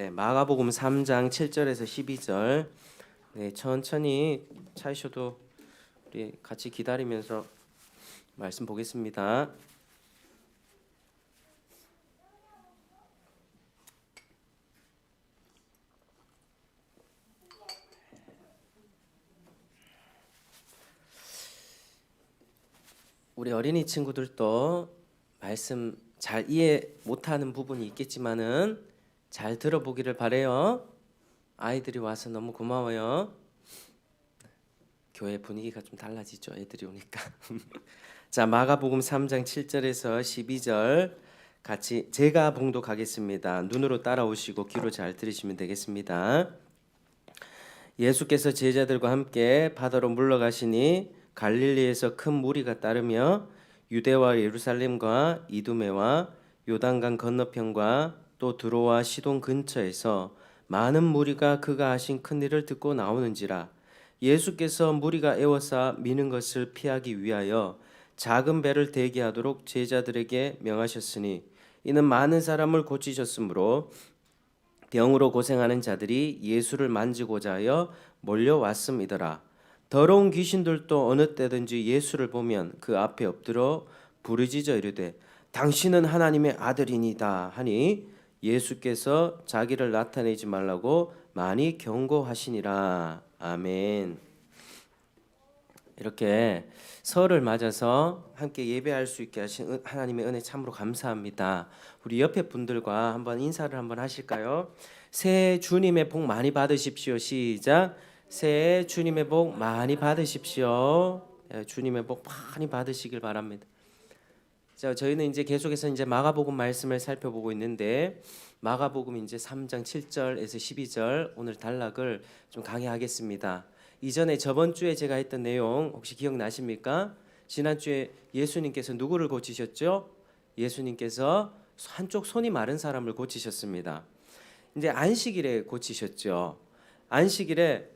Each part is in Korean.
네, 마가복음 3장 7절에서 12절. 네, 천천히 찾으셔도 우리 같이 기다리면서 말씀 보겠습니다. 우리 어린이 친구들도 말씀 잘 이해 못하는 부분이 있겠지만은 잘 들어보기를 바래요. 아이들이 와서 너무 고마워요. 교회 분위기가 좀 달라지죠, 애들이 오니까. 자, 마가복음 3장 7절에서 12절 같이 제가 봉독하겠습니다. 눈으로 따라오시고 귀로 잘 들으시면 되겠습니다. 예수께서 제자들과 함께 바다로 물러가시니 갈릴리에서 큰 무리가 따르며 유대와 예루살렘과 이두메와 요단강 건너편과 또 드로와 시돈 근처에서 많은 무리가 그가 하신 큰 일을 듣고 나오는지라. 예수께서 무리가 애워싸 미는 것을 피하기 위하여 작은 배를 대기하도록 제자들에게 명하셨으니 이는 많은 사람을 고치셨으므로 병으로 고생하는 자들이 예수를 만지고자 하여 몰려왔음이더라. 더러운 귀신들도 어느 때든지 예수를 보면 그 앞에 엎드려 부르짖어 이르되 당신은 하나님의 아들이니다 하니 예수께서 자기를 나타내지 말라고 많이 경고하시니라. 아멘. 이렇게 설을 맞아서 함께 예배할 수 있게 하신 하나님의 은혜 참으로 감사합니다. 우리 옆에 분들과 한번 인사를 한번 하실까요? 새해 주님의 복 많이 받으십시오. 시작. 새해 주님의 복 많이 받으십시오. 주님의 복 많이 받으시길 바랍니다. 자, 저희는 이제 계속해서 이제 마가복음 말씀을 살펴보고 있는데 마가복음 이제 3장 7절에서 12절 오늘 단락을 좀 강의하겠습니다. 이전에 저번 주에 제가 했던 내용 혹시 기억나십니까? 지난주에 예수님께서 누구를 고치셨죠? 예수님께서 한쪽 손이 마른 사람을 고치셨습니다. 이제 안식일에 고치셨죠. 안식일에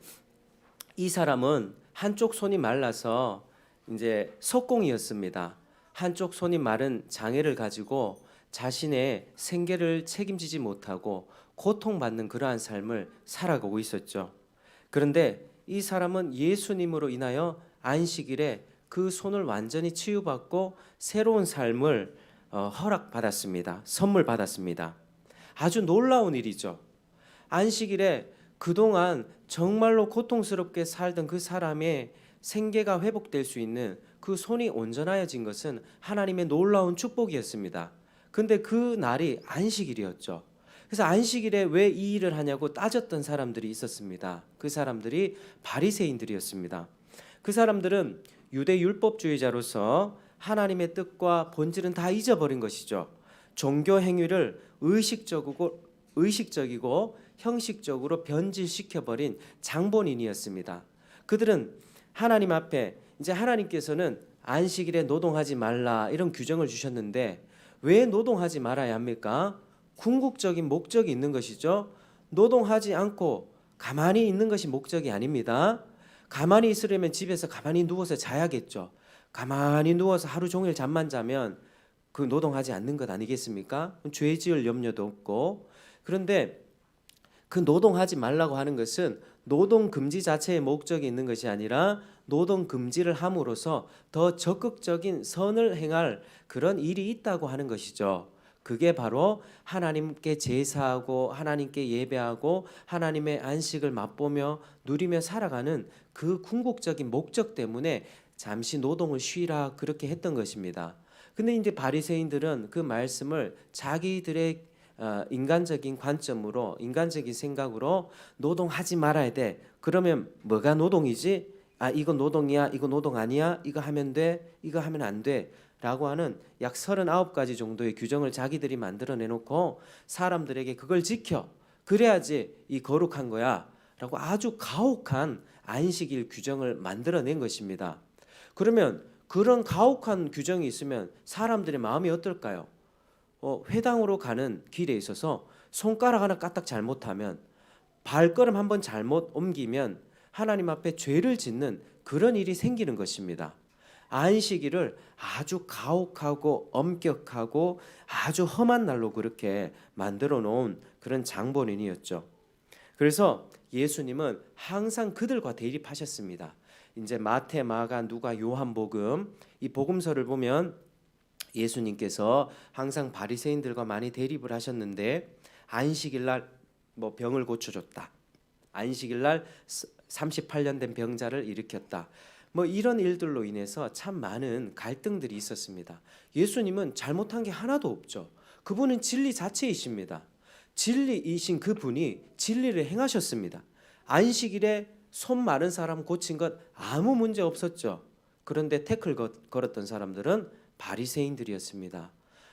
이 사람은 한쪽 손이 말라서 이제 석공이었습니다. 한쪽 손이 마른 장애를 가지고 자신의 생계를 책임지지 못하고 고통받는 그러한 삶을 살아가고 있었죠. 그런데 이 사람은 예수님으로 인하여 안식일에 그 손을 완전히 치유받고 새로운 삶을 허락받았습니다. 선물 받았습니다. 아주 놀라운 일이죠. 안식일에 그동안 정말로 고통스럽게 살던 그 사람의 생계가 회복될 수 있는 그 손이 온전하여진 것은 하나님의 놀라운 축복이었습니다. 근데 그 날이 안식일이었죠. 그래서 안식일에 왜 이 일을 하냐고 따졌던 사람들이 있었습니다. 그 사람들이 바리새인들이었습니다. 그 사람들은 유대 율법주의자로서 하나님의 뜻과 본질은 다 잊어버린 것이죠. 종교 행위를 의식적이고 형식적으로 변질시켜버린 장본인이었습니다. 그들은 하나님 앞에 이제 하나님께서는 안식일에 노동하지 말라 이런 규정을 주셨는데 왜 노동하지 말아야 합니까? 궁극적인 목적이 있는 것이죠. 노동하지 않고 가만히 있는 것이 목적이 아닙니다. 가만히 있으려면 집에서 가만히 누워서 자야겠죠. 가만히 누워서 하루 종일 잠만 자면 그 노동하지 않는 것 아니겠습니까? 죄 지을 염려도 없고. 그런데 그 노동하지 말라고 하는 것은 노동 금지 자체의 목적이 있는 것이 아니라 노동 금지를 함으로써 더 적극적인 선을 행할 그런 일이 있다고 하는 것이죠. 그게 바로 하나님께 제사하고 하나님께 예배하고 하나님의 안식을 맛보며 누리며 살아가는 그 궁극적인 목적 때문에 잠시 노동을 쉬라 그렇게 했던 것입니다. 근데 이제 바리새인들은 그 말씀을 자기들의 인간적인 관점으로 인간적인 생각으로 노동하지 말아야 돼. 그러면 뭐가 노동이지? 아, 이거 노동이야, 이거 노동 아니야, 이거 하면 돼, 이거 하면 안 돼 라고 하는 약 39가지 정도의 규정을 자기들이 만들어 내놓고 사람들에게 그걸 지켜 그래야지 이 거룩한 거야 라고 아주 가혹한 안식일 규정을 만들어낸 것입니다. 그러면 그런 가혹한 규정이 있으면 사람들의 마음이 어떨까요? 회당으로 가는 길에 있어서 손가락 하나 까딱 잘못하면 발걸음 한번 잘못 옮기면 하나님 앞에 죄를 짓는 그런 일이 생기는 것입니다. 안식일을 아주 가혹하고 엄격하고 아주 험한 날로 그렇게 만들어 놓은 그런 장본인이었죠. 그래서 예수님은 항상 그들과 대립하셨습니다. 이제 마태, 마가, 누가, 요한복음 이 복음서를 보면 예수님께서 항상 바리새인들과 많이 대립을 하셨는데 안식일 날 뭐 병을 고쳐줬다. 안식일 날 38년 된 병자를 일으켰다. 뭐 이런 일들로 인해서 참 많은 갈등들이 있었습니다. 예수님은 잘못한 게 하나도 없죠. 그분은 진리 자체이십니다. 진리이신 그분이 진리를 행하셨습니다. 안식일에 손 마른 사람 고친 것 아무 문제 없었죠. 그런데 태클 걸었던 사람들은 바리새인들이었습니다.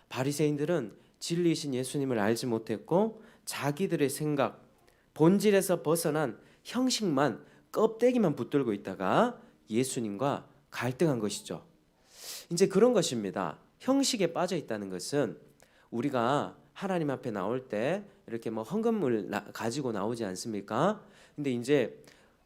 바리새인들은 진리이신 예수님을 알지 못했고 자기들의 생각, 본질에서 벗어난 형식만 껍데기만 붙들고 있다가 예수님과 갈등한 것이죠. 이제 그런 것입니다. 형식에 빠져 있다는 것은 우리가 하나님 앞에 나올 때 이렇게 뭐 헌금을 가지고 나오지 않습니까? 근데 이제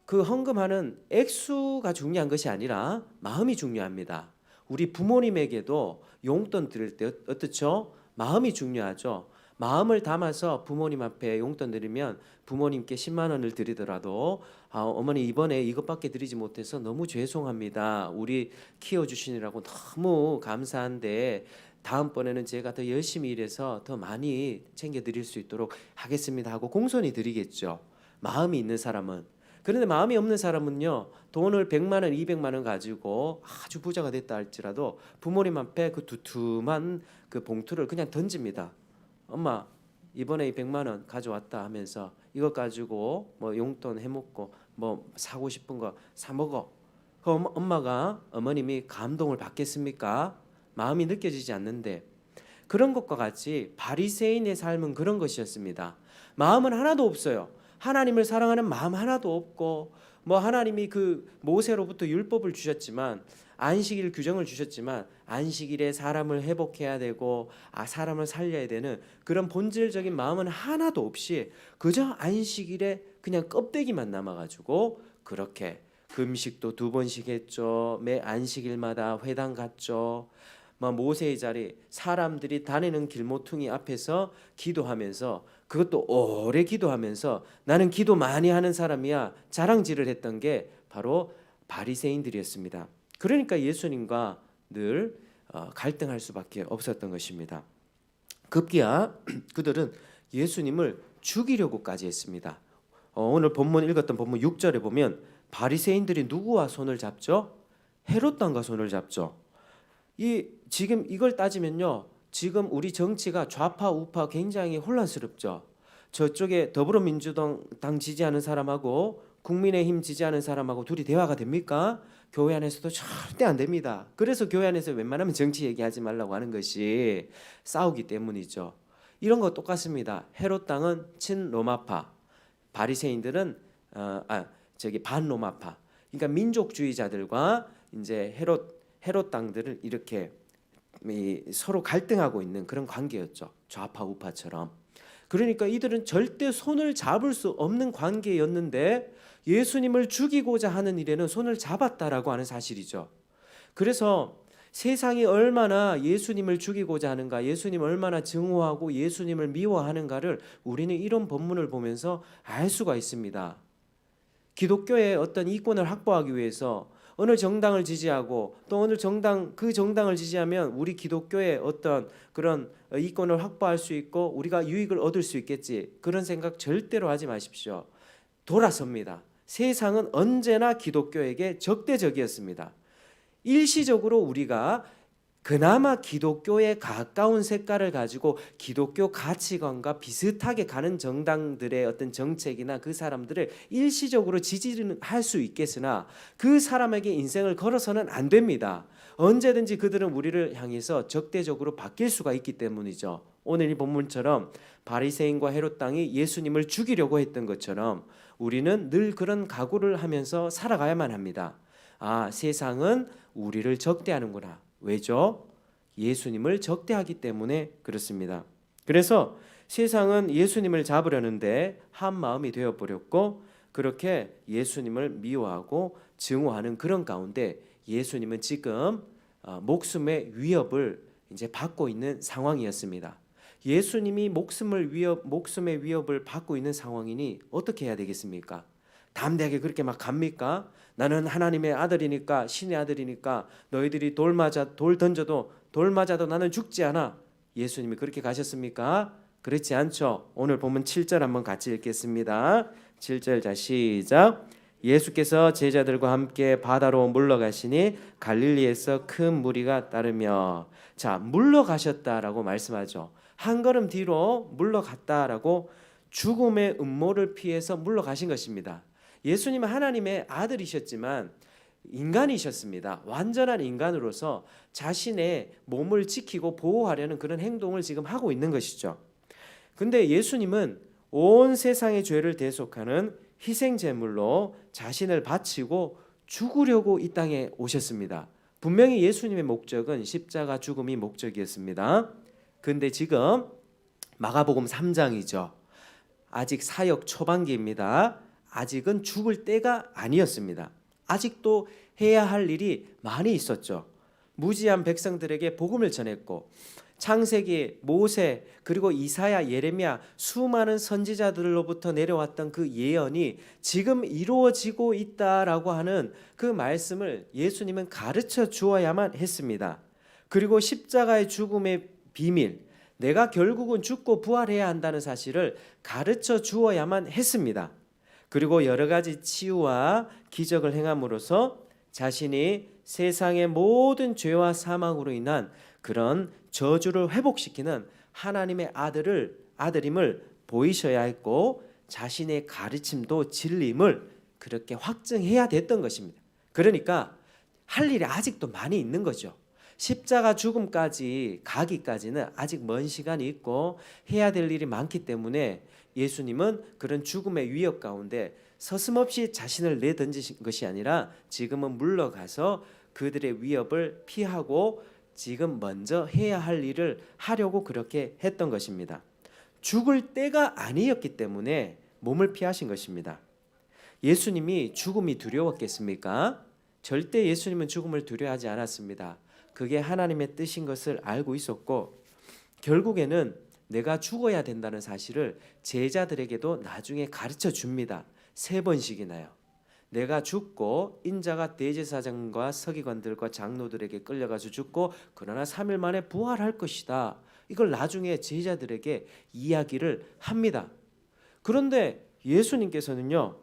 그 헌금하는 액수가 중요한 것이 아니라 마음이 중요합니다. 우리 부모님에게도 용돈 드릴 때 어떻죠? 마음이 중요하죠. 마음을 담아서 부모님 앞에 용돈 드리면 부모님께 10만 원을 드리더라도 어머니 이번에 이것밖에 드리지 못해서 너무 죄송합니다. 우리 키워주시느라고 너무 감사한데 다음번에는 제가 더 열심히 일해서 더 많이 챙겨드릴 수 있도록 하겠습니다 하고 공손히 드리겠죠. 마음이 있는 사람은. 그런데 마음이 없는 사람은요, 돈을 100만 원, 200만 원 가지고 아주 부자가 됐다 할지라도 부모님 앞에 그 두툼한 그 봉투를 그냥 던집니다. 엄마 이번에 이 100만 원 가져왔다 하면서 이것 가지고 뭐 용돈 해먹고 뭐 사고 싶은 거 사 먹어. 그럼 엄마가 어머님이 감동을 받겠습니까? 마음이 느껴지지 않는데 그런 것과 같이 바리새인의 삶은 그런 것이었습니다. 마음은 하나도 없어요. 하나님을 사랑하는 마음 하나도 없고 뭐 하나님이 그 모세로부터 율법을 주셨지만 안식일 규정을 주셨지만 안식일에 사람을 회복해야 되고 사람을 살려야 되는 그런 본질적인 마음은 하나도 없이 그저 안식일에 그냥 껍데기만 남아가지고 그렇게 금식도 2번씩 했죠. 매 안식일마다 회당 갔죠. 뭐 모세의 자리 사람들이 다니는 길모퉁이 앞에서 기도하면서 그것도 오래 기도하면서 나는 기도 많이 하는 사람이야 자랑질을 했던 게 바로 바리새인들이었습니다. 그러니까 예수님과 늘 갈등할 수밖에 없었던 것입니다. 급기야 그들은 예수님을 죽이려고까지 했습니다. 오늘 본문 읽었던 본문 6절에 보면 바리새인들이 누구와 손을 잡죠? 헤롯 왕과 손을 잡죠. 지금 이걸 따지면요, 지금 우리 정치가 좌파 우파 굉장히 혼란스럽죠. 저쪽에 더불어민주당 지지하는 사람하고 국민의힘 지지하는 사람하고 둘이 대화가 됩니까? 교회 안에서도 절대 안 됩니다. 그래서 교회 안에서 웬만하면 정치 얘기하지 말라고 하는 것이 싸우기 때문이죠. 이런 거 똑같습니다. 헤롯 당은 친로마파, 바리새인들은 반로마파. 그러니까 민족주의자들과 이제 헤롯 당들을 이렇게 서로 갈등하고 있는 그런 관계였죠. 좌파 우파처럼. 그러니까 이들은 절대 손을 잡을 수 없는 관계였는데 예수님을 죽이고자 하는 일에는 손을 잡았다라고 하는 사실이죠. 그래서 세상이 얼마나 예수님을 죽이고자 하는가, 예수님 얼마나 증오하고 예수님을 미워하는가를 우리는 이런 본문을 보면서 알 수가 있습니다. 기독교의 어떤 이권을 확보하기 위해서 어느 정당을 지지하고 또 어느 그 정당을 지지하면 우리 기독교의 어떤 그런 이권을 확보할 수 있고 우리가 유익을 얻을 수 있겠지, 그런 생각 절대로 하지 마십시오. 돌아섭니다. 세상은 언제나 기독교에게 적대적이었습니다. 일시적으로 우리가 그나마 기독교에 가까운 색깔을 가지고 기독교 가치관과 비슷하게 가는 정당들의 어떤 정책이나 그 사람들을 일시적으로 지지를 할 수 있겠으나 그 사람에게 인생을 걸어서는 안 됩니다. 언제든지 그들은 우리를 향해서 적대적으로 바뀔 수가 있기 때문이죠. 오늘 이 본문처럼 바리새인과 헤롯 당이 예수님을 죽이려고 했던 것처럼 우리는 늘 그런 각오를 하면서 살아가야만 합니다. 세상은 우리를 적대하는구나. 왜죠? 예수님을 적대하기 때문에 그렇습니다. 그래서 세상은 예수님을 잡으려는데 한 마음이 되어버렸고 그렇게 예수님을 미워하고 증오하는 그런 가운데 예수님은 지금 목숨의 위협을 이제 받고 있는 상황이었습니다. 예수님이 목숨의 위협을 받고 있는 상황이니 어떻게 해야 되겠습니까? 담대하게 그렇게 막 갑니까? 나는 하나님의 아들이니까, 신의 아들이니까 너희들이 돌 던져도 돌 맞아도 나는 죽지 않아. 예수님이 그렇게 가셨습니까? 그렇지 않죠. 오늘 보면 7절 한번 같이 읽겠습니다. 7절 자 시작. 예수께서 제자들과 함께 바다로 물러가시니 갈릴리에서 큰 무리가 따르며. 자, 물러가셨다라고 말씀하죠. 한 걸음 뒤로 물러갔다라고 죽음의 음모를 피해서 물러가신 것입니다. 예수님은 하나님의 아들이셨지만 인간이셨습니다. 완전한 인간으로서 자신의 몸을 지키고 보호하려는 그런 행동을 지금 하고 있는 것이죠. 근데 예수님은 온 세상의 죄를 대속하는 희생제물로 자신을 바치고 죽으려고 이 땅에 오셨습니다. 분명히 예수님의 목적은 십자가 죽음이 목적이었습니다. 근데 지금 마가복음 3장이죠. 아직 사역 초반기입니다. 아직은 죽을 때가 아니었습니다. 아직도 해야 할 일이 많이 있었죠. 무지한 백성들에게 복음을 전했고 창세기, 모세, 그리고 이사야, 예레미야 수많은 선지자들로부터 내려왔던 그 예언이 지금 이루어지고 있다라고 하는 그 말씀을 예수님은 가르쳐 주어야만 했습니다. 그리고 십자가의 죽음의 비밀, 내가 결국은 죽고 부활해야 한다는 사실을 가르쳐 주어야만 했습니다. 그리고 여러 가지 치유와 기적을 행함으로써 자신이 세상의 모든 죄와 사망으로 인한 그런 저주를 회복시키는 하나님의 아들임을 보이셔야 했고 자신의 가르침도 진리임을 그렇게 확증해야 됐던 것입니다. 그러니까 할 일이 아직도 많이 있는 거죠. 십자가 죽음까지 가기까지는 아직 먼 시간이 있고 해야 될 일이 많기 때문에 예수님은 그런 죽음의 위협 가운데 서슴없이 자신을 내던지신 것이 아니라 지금은 물러가서 그들의 위협을 피하고 지금 먼저 해야 할 일을 하려고 그렇게 했던 것입니다. 죽을 때가 아니었기 때문에 몸을 피하신 것입니다. 예수님이 죽음이 두려웠겠습니까? 절대 예수님은 죽음을 두려워하지 않았습니다. 그게 하나님의 뜻인 것을 알고 있었고 결국에는 내가 죽어야 된다는 사실을 제자들에게도 나중에 가르쳐 줍니다. 3번씩이나요. 내가 죽고 인자가 대제사장과 서기관들과 장로들에게 끌려가서 죽고 그러나 3일 만에 부활할 것이다. 이걸 나중에 제자들에게 이야기를 합니다. 그런데 예수님께서는요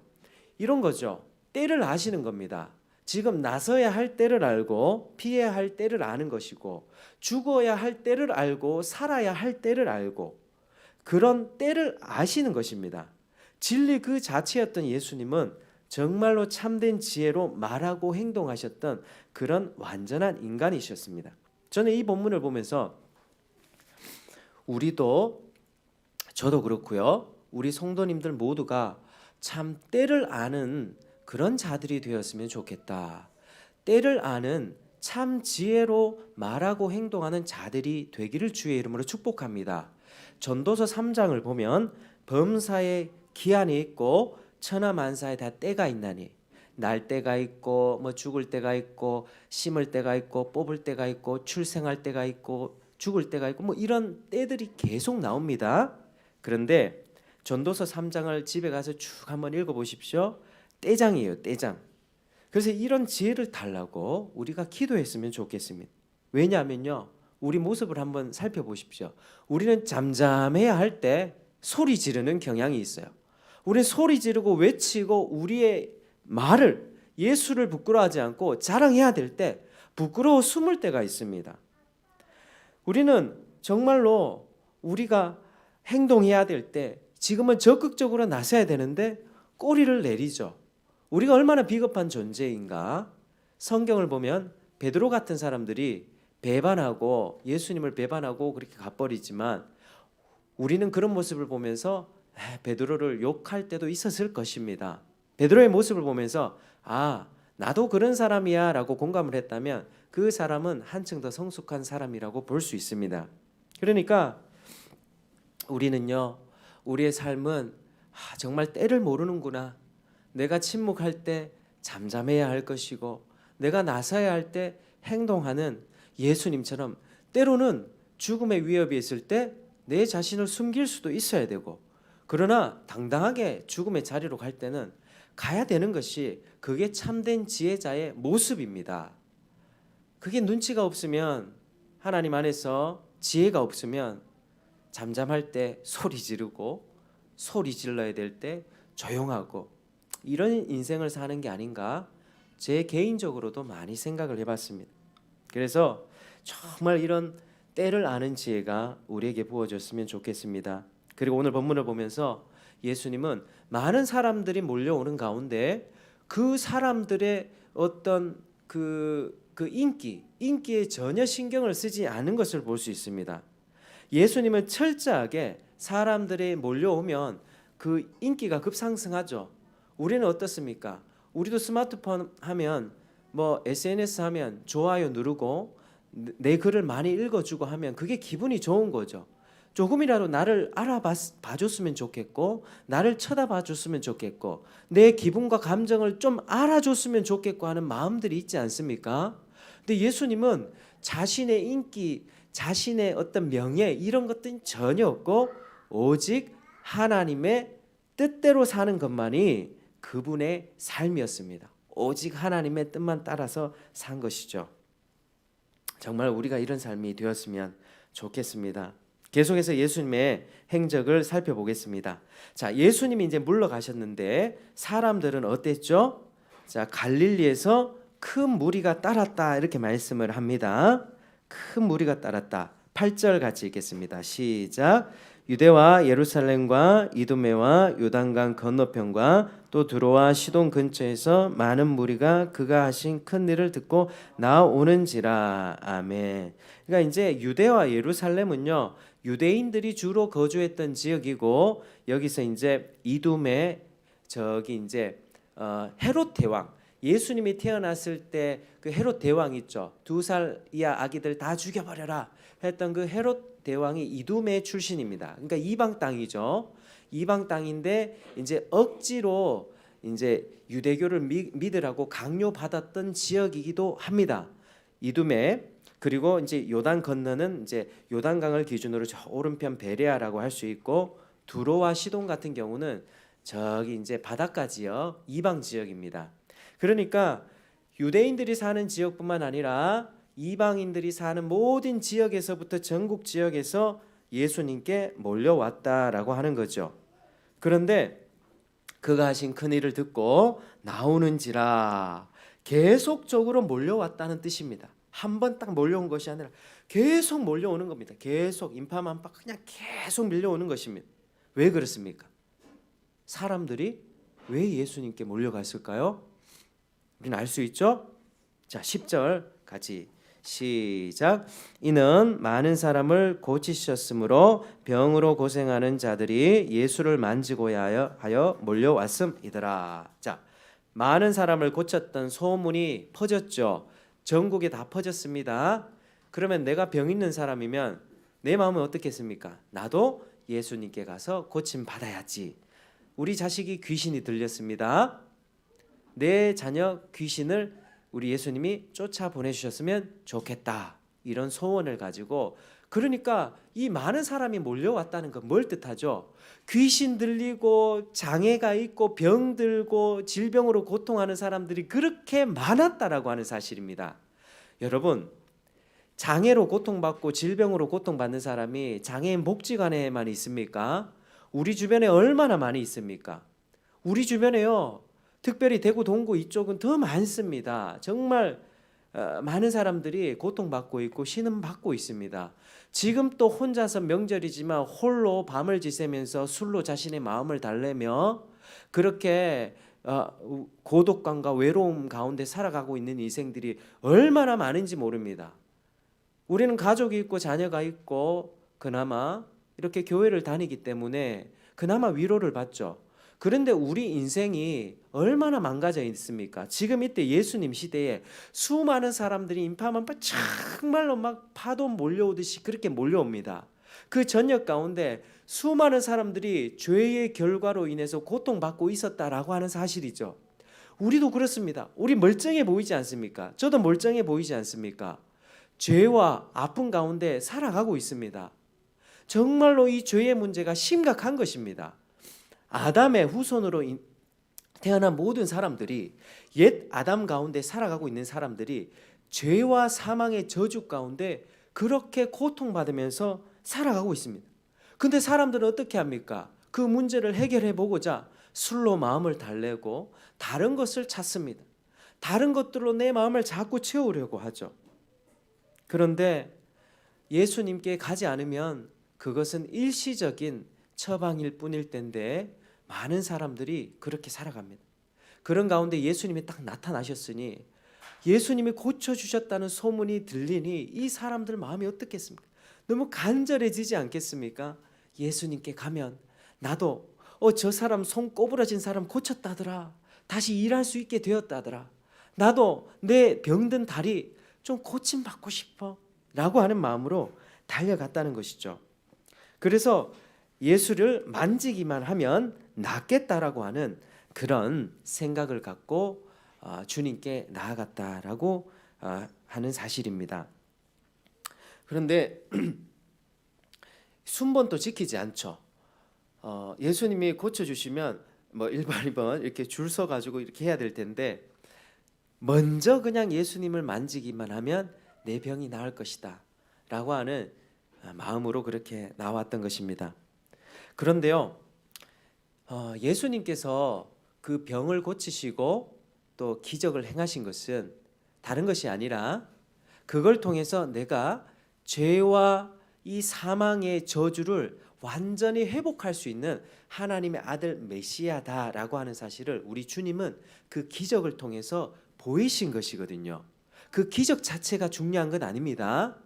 이런 거죠. 때를 아시는 겁니다. 지금 나서야 할 때를 알고 피해야 할 때를 아는 것이고 죽어야 할 때를 알고 살아야 할 때를 알고 그런 때를 아시는 것입니다. 진리 그 자체였던 예수님은 정말로 참된 지혜로 말하고 행동하셨던 그런 완전한 인간이셨습니다. 저는 이 본문을 보면서 저도 그렇고요. 우리 성도님들 모두가 참 때를 아는 그런 자들이 되었으면 좋겠다. 때를 아는 참 지혜로 말하고 행동하는 자들이 되기를 주의 이름으로 축복합니다. 전도서 3장을 보면 범사에 기한이 있고 천하만사에 다 때가 있나니 날 때가 있고 죽을 때가 있고 심을 때가 있고 뽑을 때가 있고 출생할 때가 있고 죽을 때가 있고 이런 때들이 계속 나옵니다. 그런데 전도서 3장을 집에 가서 쭉 한번 읽어보십시오. 떼장이에요, 떼장. 그래서 이런 지혜를 달라고 우리가 기도했으면 좋겠습니다. 왜냐하면요, 우리 모습을 한번 살펴보십시오. 우리는 잠잠해야 할 때 소리 지르는 경향이 있어요. 우리는 소리 지르고 외치고 우리의 말을 예수를 부끄러워하지 않고 자랑해야 될 때 부끄러워 숨을 때가 있습니다. 우리는 정말로 우리가 행동해야 될 때 지금은 적극적으로 나서야 되는데 꼬리를 내리죠. 우리가 얼마나 비겁한 존재인가. 성경을 보면 베드로 같은 사람들이 배반하고 예수님을 배반하고 그렇게 가버리지만 우리는 그런 모습을 보면서 베드로를 욕할 때도 있었을 것입니다. 베드로의 모습을 보면서 나도 그런 사람이야 라고 공감을 했다면 그 사람은 한층 더 성숙한 사람이라고 볼 수 있습니다. 그러니까 우리는요, 우리의 삶은 정말 때를 모르는구나. 내가 침묵할 때 잠잠해야 할 것이고 내가 나서야 할 때 행동하는 예수님처럼 때로는 죽음의 위협이 있을 때 내 자신을 숨길 수도 있어야 되고, 그러나 당당하게 죽음의 자리로 갈 때는 가야 되는 것이 그게 참된 지혜자의 모습입니다. 그게 눈치가 없으면, 하나님 안에서 지혜가 없으면 잠잠할 때 소리 지르고 소리 질러야 될 때 조용하고 이런 인생을 사는 게 아닌가, 제 개인적으로도 많이 생각을 해봤습니다. 그래서 정말 이런 때를 아는 지혜가 우리에게 부어졌으면 좋겠습니다. 그리고 오늘 본문을 보면서 예수님은 많은 사람들이 몰려오는 가운데 그 사람들의 어떤 그 인기에 전혀 신경을 쓰지 않은 것을 볼 수 있습니다. 예수님은 철저하게 사람들이 몰려오면 그 인기가 급상승하죠. 우리는 어떻습니까? 우리도 스마트폰 하면 뭐 SNS 하면 좋아요 누르고 내 글을 많이 읽어주고 하면 그게 기분이 좋은 거죠. 조금이라도 나를 알아봐줬으면 좋겠고, 나를 쳐다봐줬으면 좋겠고, 내 기분과 감정을 좀 알아줬으면 좋겠고 하는 마음들이 있지 않습니까? 근데 예수님은 자신의 인기, 자신의 어떤 명예 이런 것들은 전혀 없고 오직 하나님의 뜻대로 사는 것만이 그분의 삶이었습니다. 오직 하나님의 뜻만 따라서 산 것이죠. 정말 우리가 이런 삶이 되었으면 좋겠습니다. 계속해서 예수님의 행적을 살펴보겠습니다. 자, 예수님이 이제 물러가셨는데 사람들은 어땠죠? 자, 갈릴리에서 큰 무리가 따랐다 이렇게 말씀을 합니다. 큰 무리가 따랐다. 8절 같이 읽겠습니다. 시작. 유대와 예루살렘과 이두메와 요단강 건너편과 또 두로와 시돈 근처에서 많은 무리가 그가 하신 큰 일을 듣고 나오는지라. 아멘. 그러니까 이제 유대와 예루살렘은요, 유대인들이 주로 거주했던 지역이고, 여기서 이제 이두메, 저기 이제 헤롯 대왕, 예수님이 태어났을 때 그 헤롯 대왕 있죠. 2살 이하 아기들 다 죽여버려라 했던 그 헤롯 대왕이 이두메 출신입니다. 그러니까 이방 땅이죠. 이방 땅인데 이제 억지로 이제 유대교를 믿으라고 강요받았던 지역이기도 합니다. 이두메. 그리고 이제 요단 건너는 이제 요단강을 기준으로 저 오른편 베레아라고 할 수 있고, 두로와 시돈 같은 경우는 저기 이제 바닷가 지역, 이방 지역입니다. 그러니까 유대인들이 사는 지역뿐만 아니라 이방인들이 사는 모든 지역에서부터 전국 지역에서 예수님께 몰려왔다라고 하는 거죠. 그런데 그가 하신 큰 일을 듣고 나오는지라, 계속적으로 몰려왔다는 뜻입니다. 한 번 딱 몰려온 것이 아니라 계속 몰려오는 겁니다. 계속 인파만파 그냥 계속 밀려오는 것입니다. 왜 그렇습니까? 사람들이 왜 예수님께 몰려갔을까요? 우리는 알 수 있죠? 자, 10절 같이 시작. 이는 많은 사람을 고치셨으므로 병으로 고생하는 자들이 예수를 만지고야 하여 몰려왔음이더라. 자, 많은 사람을 고쳤던 소문이 퍼졌죠. 전국에 다 퍼졌습니다. 그러면 내가 병 있는 사람이면 내 마음은 어떻겠습니까? 나도 예수님께 가서 고침 받아야지. 우리 자식이 귀신이 들렸습니다. 내 자녀 귀신을 우리 예수님이 쫓아 보내주셨으면 좋겠다, 이런 소원을 가지고, 그러니까 이 많은 사람이 몰려왔다는 건 뭘 뜻하죠? 귀신 들리고 장애가 있고 병 들고 질병으로 고통하는 사람들이 그렇게 많았다라고 하는 사실입니다. 여러분, 장애로 고통받고 질병으로 고통받는 사람이 장애인 복지관에만 있습니까? 우리 주변에 얼마나 많이 있습니까? 우리 주변에요, 특별히 대구 동구 이쪽은 더 많습니다. 정말 많은 사람들이 고통받고 있고 신음받고 있습니다. 지금 또 혼자서 명절이지만 홀로 밤을 지새면서 술로 자신의 마음을 달래며 그렇게 고독감과 외로움 가운데 살아가고 있는 인생들이 얼마나 많은지 모릅니다. 우리는 가족이 있고 자녀가 있고 그나마 이렇게 교회를 다니기 때문에 그나마 위로를 받죠. 그런데 우리 인생이 얼마나 망가져 있습니까? 지금 이때 예수님 시대에 수많은 사람들이 인파만파 정말로 막 파도 몰려오듯이 그렇게 몰려옵니다. 그 전역 가운데 수많은 사람들이 죄의 결과로 인해서 고통받고 있었다라고 하는 사실이죠. 우리도 그렇습니다. 우리 멀쩡해 보이지 않습니까? 저도 멀쩡해 보이지 않습니까? 죄와 아픔 가운데 살아가고 있습니다. 정말로 이 죄의 문제가 심각한 것입니다. 아담의 후손으로 태어난 모든 사람들이, 옛 아담 가운데 살아가고 있는 사람들이 죄와 사망의 저주 가운데 그렇게 고통받으면서 살아가고 있습니다. 근데 사람들은 어떻게 합니까? 그 문제를 해결해 보고자 술로 마음을 달래고 다른 것을 찾습니다. 다른 것들로 내 마음을 자꾸 채우려고 하죠. 그런데 예수님께 가지 않으면 그것은 일시적인 처방일 뿐일 텐데 많은 사람들이 그렇게 살아갑니다. 그런 가운데 예수님이 딱 나타나셨으니, 예수님이 고쳐주셨다는 소문이 들리니 이 사람들 마음이 어떻겠습니까? 너무 간절해지지 않겠습니까? 예수님께 가면 나도 저 사람 손 꼬부러진 사람 고쳤다더라, 다시 일할 수 있게 되었다더라, 나도 내 병든 다리 좀 고침받고 싶어 라고 하는 마음으로 달려갔다는 것이죠. 그래서 예수를 만지기만 하면 낫겠다라고 하는 그런 생각을 갖고 주님께 나아갔다라고 하는 사실입니다. 그런데 순번도 지키지 않죠. 예수님이 고쳐주시면 뭐 1번, 2번 이렇게 줄 서가지고 이렇게 해야 될 텐데, 먼저 그냥 예수님을 만지기만 하면 내 병이 나을 것이다 라고 하는 마음으로 그렇게 나왔던 것입니다. 그런데요, 예수님께서 그 병을 고치시고 또 기적을 행하신 것은 다른 것이 아니라 그걸 통해서 내가 죄와 이 사망의 저주를 완전히 회복할 수 있는 하나님의 아들 메시아다라고 하는 사실을 우리 주님은 그 기적을 통해서 보이신 것이거든요. 그 기적 자체가 중요한 건 아닙니다.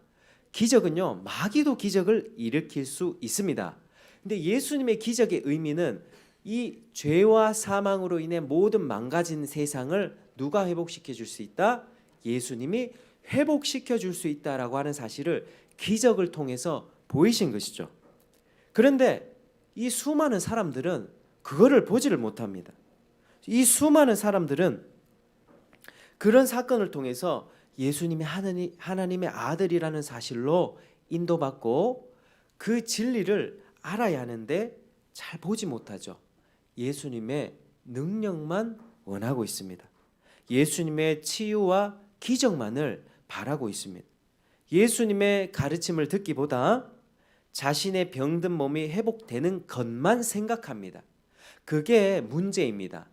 기적은요, 마귀도 기적을 일으킬 수 있습니다. 근데 예수님의 기적의 의미는 이 죄와 사망으로 인해 모든 망가진 세상을 누가 회복시켜 줄 수 있다? 예수님이 회복시켜 줄 수 있다라고 하는 사실을 기적을 통해서 보이신 것이죠. 그런데 이 수많은 사람들은 그거를 보지를 못합니다. 이 수많은 사람들은 그런 사건을 통해서 예수님이 하나님의 아들이라는 사실로 인도받고 그 진리를 알아야 하는데 잘 보지 못하죠. 예수님의 능력만 원하고 있습니다. 예수님의 치유와 기적만을 바라고 있습니다. 예수님의 가르침을 듣기보다 자신의 병든 몸이 회복되는 것만 생각합니다. 그게 문제입니다.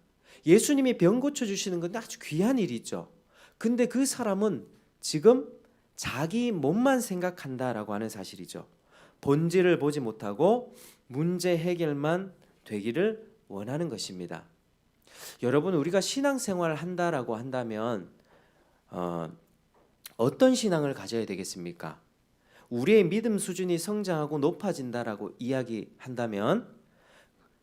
예수님이 병 고쳐주시는 건 아주 귀한 일이죠. 근데 그 사람은 지금 자기 몸만 생각한다라고 하는 사실이죠. 본질을 보지 못하고 문제 해결만 되기를 원하는 것입니다. 여러분, 우리가 신앙생활을 한다라고 한다면 어떤 신앙을 가져야 되겠습니까? 우리의 믿음 수준이 성장하고 높아진다라고 이야기한다면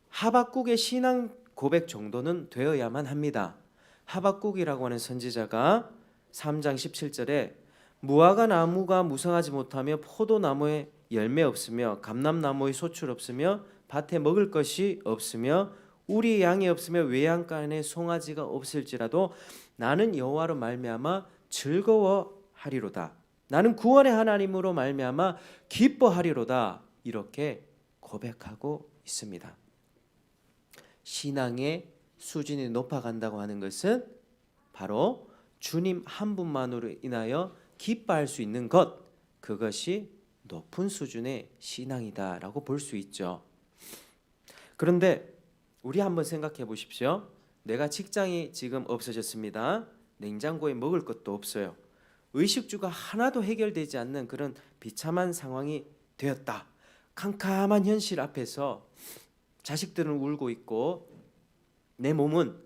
하박국의 신앙 고백 정도는 되어야만 합니다. 하박국이라고 하는 선지자가 3장 17절에 무화과 나무가 무성하지 못하며 포도나무에 열매 없으며 감람나무에 소출 없으며 밭에 먹을 것이 없으며 우리 양이 없으며 외양간에 송아지가 없을지라도 나는 여호와로 말미암아 즐거워하리로다. 나는 구원의 하나님으로 말미암아 기뻐하리로다. 이렇게 고백하고 있습니다. 신앙의 수준이 높아간다고 하는 것은 바로 주님 한 분만으로 인하여 기뻐할 수 있는 것, 그것이 높은 수준의 신앙이다라고 볼 수 있죠. 그런데 우리 한번 생각해 보십시오. 내가 직장이 지금 없어졌습니다. 냉장고에 먹을 것도 없어요. 의식주가 하나도 해결되지 않는 그런 비참한 상황이 되었다. 캄캄한 현실 앞에서 자식들은 울고 있고 내 몸은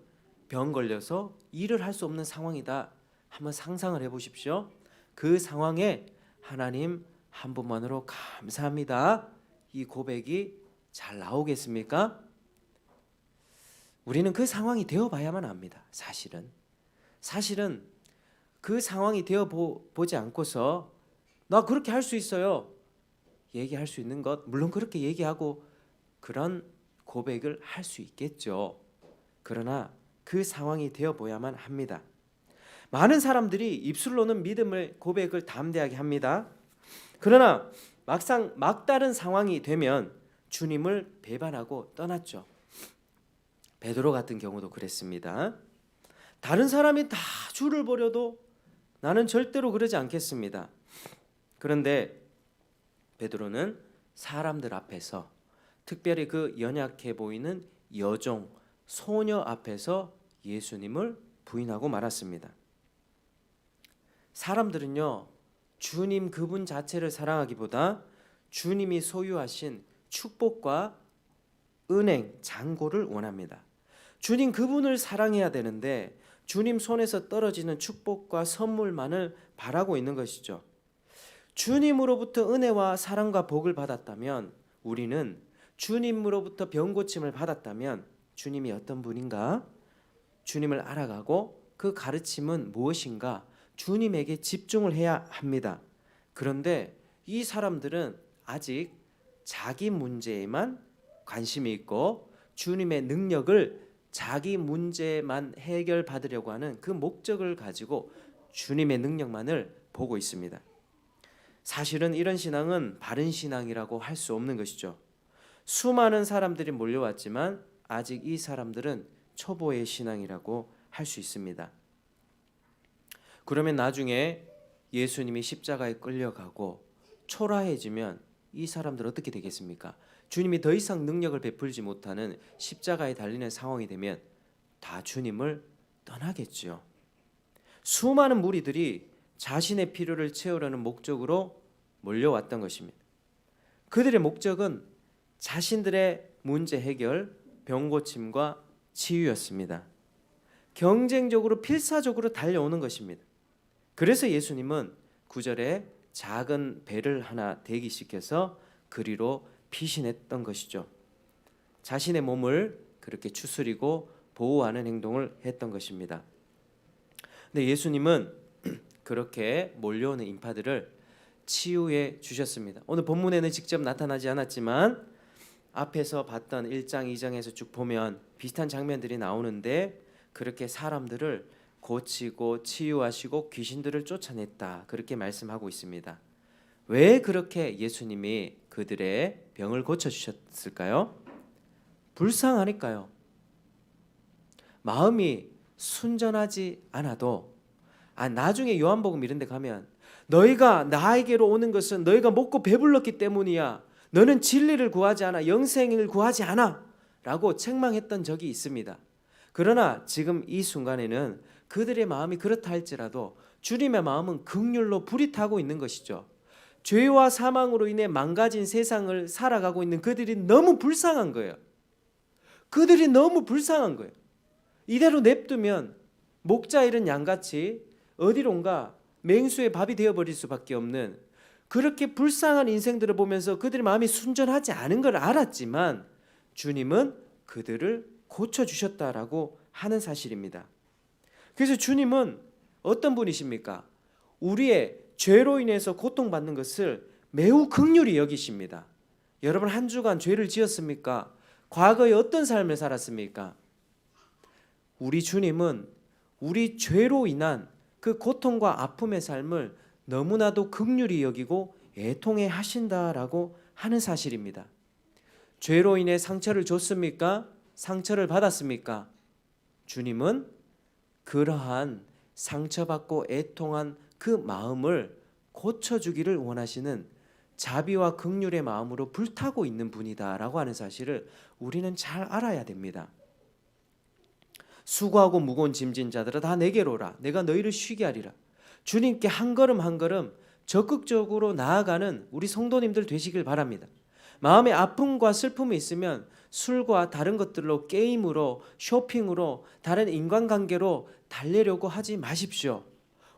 병 걸려서 일을 할 수 없는 상황이다. 한번 상상을 해보십시오. 그 상황에 하나님 한 분만으로 감사합니다. 이 고백이 잘 나오겠습니까? 우리는 그 상황이 되어봐야만 합니다. 사실은 그 상황이 되어보지 않고서 나 그렇게 할 수 있어요. 얘기할 수 있는 것, 물론 그렇게 얘기하고 그런 고백을 할 수 있겠죠. 그러나 그 상황이 되어봐야만 합니다. 많은 사람들이 입술로는 믿음을 고백을 담대하게 합니다. 그러나 막상 막다른 상황이 되면 주님을 배반하고 떠났죠. 베드로 같은 경우도 그랬습니다. 다른 사람이 다 주를 버려도 나는 절대로 그러지 않겠습니다. 그런데 베드로는 사람들 앞에서, 특별히 그 연약해 보이는 여종, 소녀 앞에서 예수님을 부인하고 말았습니다. 사람들은요, 주님 그분 자체를 사랑하기보다 주님이 소유하신 축복과 은행, 잔고를 원합니다. 주님 그분을 사랑해야 되는데 주님 손에서 떨어지는 축복과 선물만을 바라고 있는 것이죠. 주님으로부터 은혜와 사랑과 복을 받았다면, 우리는 주님으로부터 병고침을 받았다면 주님이 어떤 분인가? 주님을 알아가고 그 가르침은 무엇인가? 주님에게 집중을 해야 합니다. 그런데 이 사람들은 아직 자기 문제에만 관심이 있고 주님의 능력을 자기 문제만 해결받으려고 하는 그 목적을 가지고 주님의 능력만을 보고 있습니다. 사실은 이런 신앙은 바른 신앙이라고 할 수 없는 것이죠. 수많은 사람들이 몰려왔지만 아직 이 사람들은 초보의 신앙이라고 할 수 있습니다. 그러면 나중에 예수님이 십자가에 끌려가고 초라해지면 이 사람들 어떻게 되겠습니까? 주님이 더 이상 능력을 베풀지 못하는 십자가에 달리는 상황이 되면 다 주님을 떠나겠죠. 수많은 무리들이 자신의 필요를 채우려는 목적으로 몰려왔던 것입니다. 그들의 목적은 자신들의 문제 해결, 병고침과 치유였습니다. 경쟁적으로 필사적으로 달려오는 것입니다. 그래서 예수님은 9절에 작은 배를 하나 대기시켜서 그리로 피신했던 것이죠. 자신의 몸을 그렇게 추스리고 보호하는 행동을 했던 것입니다. 근데 예수님은 그렇게 몰려오는 인파들을 치유해 주셨습니다. 오늘 본문에는 직접 나타나지 않았지만 앞에서 봤던 1장, 2장에서 쭉 보면 비슷한 장면들이 나오는데 그렇게 사람들을 고치고 치유하시고 귀신들을 쫓아냈다, 그렇게 말씀하고 있습니다. 왜 그렇게 예수님이 그들의 병을 고쳐주셨을까요? 불쌍하니까요. 마음이 순전하지 않아도 나중에 요한복음 이런 데 가면 너희가 나에게로 오는 것은 너희가 먹고 배불렀기 때문이야, 너는 진리를 구하지 않아, 영생을 구하지 않아 라고 책망했던 적이 있습니다. 그러나 지금 이 순간에는 그들의 마음이 그렇다 할지라도 주님의 마음은 긍휼로 불이 타고 있는 것이죠. 죄와 사망으로 인해 망가진 세상을 살아가고 있는 그들이 너무 불쌍한 거예요. 그들이 너무 불쌍한 거예요. 이대로 냅두면 목자 잃은 양같이 어디론가 맹수의 밥이 되어버릴 수밖에 없는, 그렇게 불쌍한 인생들을 보면서 그들의 마음이 순전하지 않은 걸 알았지만 주님은 그들을 고쳐주셨다라고 하는 사실입니다. 그래서 주님은 어떤 분이십니까? 우리의 죄로 인해서 고통받는 것을 매우 긍휼히 여기십니다. 여러분, 한 주간 죄를 지었습니까? 과거에 어떤 삶을 살았습니까? 우리 주님은 우리 죄로 인한 그 고통과 아픔의 삶을 너무나도 긍휼히 여기고 애통해 하신다라고 하는 사실입니다. 죄로 인해 상처를 줬습니까? 상처를 받았습니까? 주님은 그러한 상처받고 애통한 그 마음을 고쳐주기를 원하시는 자비와 긍휼의 마음으로 불타고 있는 분이다라고 하는 사실을 우리는 잘 알아야 됩니다. 수고하고 무거운 짐진 자들아 다 내게로 오라, 내가 너희를 쉬게 하리라. 주님께 한 걸음 한 걸음 적극적으로 나아가는 우리 성도님들 되시길 바랍니다. 마음에 아픔과 슬픔이 있으면 술과 다른 것들로, 게임으로, 쇼핑으로, 다른 인간관계로 달래려고 하지 마십시오.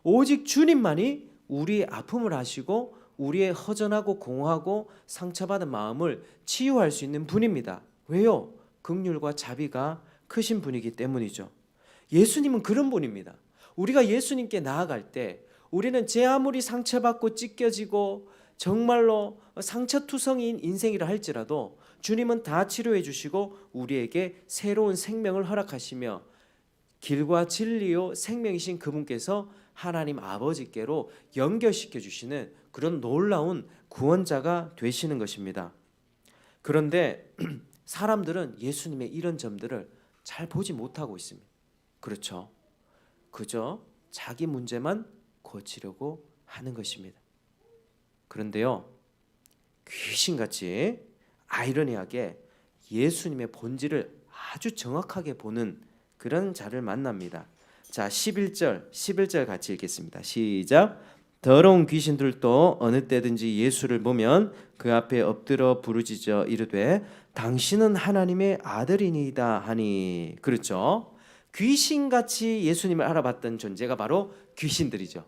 오직 주님만이 우리의 아픔을 아시고 우리의 허전하고 공허하고 상처받은 마음을 치유할 수 있는 분입니다. 왜요? 긍휼과 자비가 크신 분이기 때문이죠. 예수님은 그런 분입니다. 우리가 예수님께 나아갈 때 우리는 제 아무리 상처받고 찢겨지고 정말로 상처투성이인 인생이라 할지라도 주님은 다 치료해 주시고 우리에게 새로운 생명을 허락하시며 길과 진리요 생명이신 그분께서 하나님 아버지께로 연결시켜 주시는 그런 놀라운 구원자가 되시는 것입니다. 그런데 사람들은 예수님의 이런 점들을 잘 보지 못하고 있습니다. 그렇죠? 그저 자기 문제만 고치려고 하는 것입니다. 그런데요, 귀신같이 아이러니하게 예수님의 본질을 아주 정확하게 보는 그런 자를 만납니다. 자, 11절 같이 읽겠습니다. 시작. 더러운 귀신들도 어느 때든지 예수를 보면 그 앞에 엎드려 부르짖어 이르되 당신은 하나님의 아들이니이다 하니. 그렇죠? 귀신같이 예수님을 알아봤던 존재가 바로 귀신들이죠.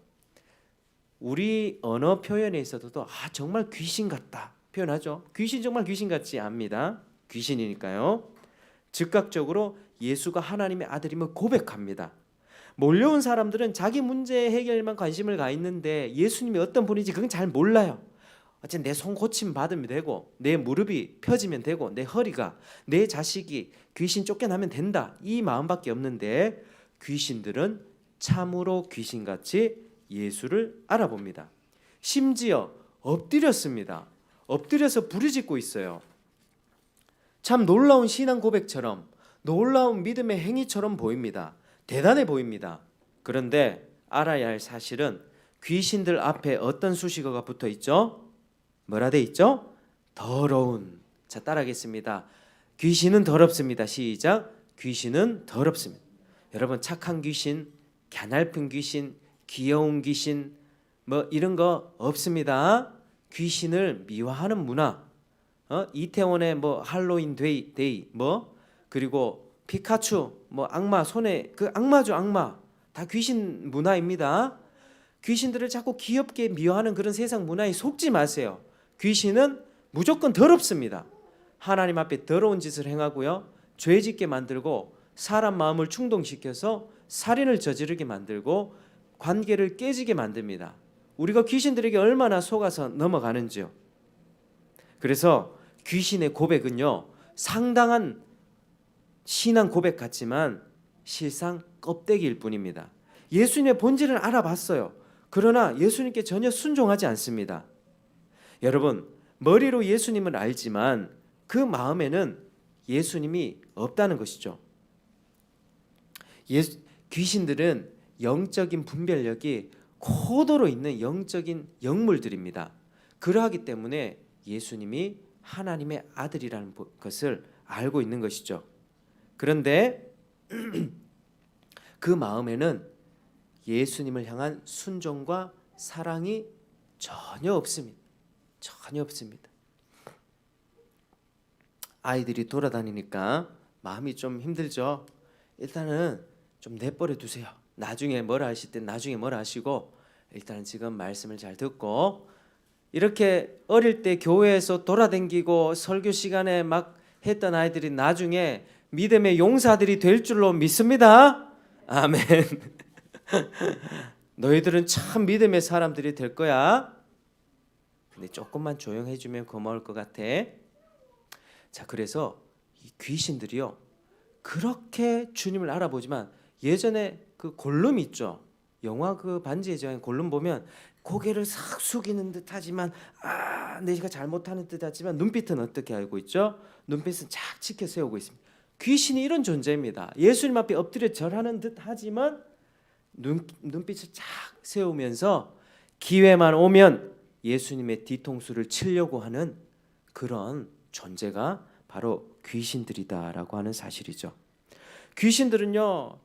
우리 언어 표현에 있어서도 정말 귀신 같다 표현하죠. 귀신 정말 귀신같이 압니다. 귀신이니까요. 즉각적으로 예수가 하나님의 아들임을 고백합니다. 몰려온 사람들은 자기 문제 해결만 관심을 가 있는데 예수님이 어떤 분인지 그건 잘 몰라요. 어쨌든 내 손 고침 받으면 되고 내 무릎이 펴지면 되고 내 허리가 내 자식이 귀신 쫓겨나면 된다 이 마음밖에 없는데 귀신들은 참으로 귀신같이 예수를 알아봅니다. 심지어 엎드렸습니다. 엎드려서 부르짖고 있어요. 참 놀라운 신앙 고백처럼 놀라운 믿음의 행위처럼 보입니다. 대단해 보입니다. 그런데 알아야 할 사실은 귀신들 앞에 어떤 수식어가 붙어 있죠? 뭐라 돼 있죠? 더러운. 자, 따라하겠습니다. 귀신은 더럽습니다. 시작. 귀신은 더럽습니다. 여러분, 착한 귀신, 갸냘픈 귀신, 귀여운 귀신 뭐 이런 거 없습니다. 귀신을 미화하는 문화. 이태원의 뭐 할로윈 데이 뭐 그리고 피카츄 뭐 악마 손에 그 악마죠, 악마. 다 귀신 문화입니다. 귀신들을 자꾸 귀엽게 미화하는 그런 세상 문화에 속지 마세요. 귀신은 무조건 더럽습니다. 하나님 앞에 더러운 짓을 행하고요. 죄짓게 만들고 사람 마음을 충동시켜서 살인을 저지르게 만들고 관계를 깨지게 만듭니다. 우리가 귀신들에게 얼마나 속아서 넘어가는지요. 그래서 귀신의 고백은요, 상당한 신앙 고백 같지만 실상 껍데기일 뿐입니다. 예수님의 본질을 알아봤어요. 그러나 예수님께 전혀 순종하지 않습니다. 여러분, 머리로 예수님을 알지만 그 마음에는 예수님이 없다는 것이죠. 귀신들은 영적인 분별력이 고도로 있는 영적인 영물들입니다. 그러하기 때문에 예수님이 하나님의 아들이라는 것을 알고 있는 것이죠. 그런데 그 마음에는 예수님을 향한 순종과 사랑이 전혀 없습니다. 전혀 없습니다. 아이들이 돌아다니니까 마음이 좀 힘들죠. 일단은 좀 내버려 두세요. 나중에 뭐라 하실 때 나중에 뭐라 하시고 일단은 지금 말씀을 잘 듣고 이렇게 어릴 때 교회에서 돌아다니고 설교 시간에 막 했던 아이들이 나중에 믿음의 용사들이 될 줄로 믿습니다. 아멘. 너희들은 참 믿음의 사람들이 될 거야. 근데 조금만 조용해주면 고마울 것 같아. 자, 그래서 이 귀신들이요 그렇게 주님을 알아보지만 예전에 그 골룸 있죠. 영화 그 반지의 제왕 골룸 보면 고개를 싹 숙이는 듯하지만 내가 잘못하는 듯하지만 눈빛은 어떻게 알고 있죠? 눈빛은 착 치켜 세우고 있습니다. 귀신이 이런 존재입니다. 예수님 앞에 엎드려 절하는 듯하지만 눈빛을 착 세우면서 기회만 오면 예수님의 뒤통수를 치려고 하는 그런 존재가 바로 귀신들이다라고 하는 사실이죠. 귀신들은요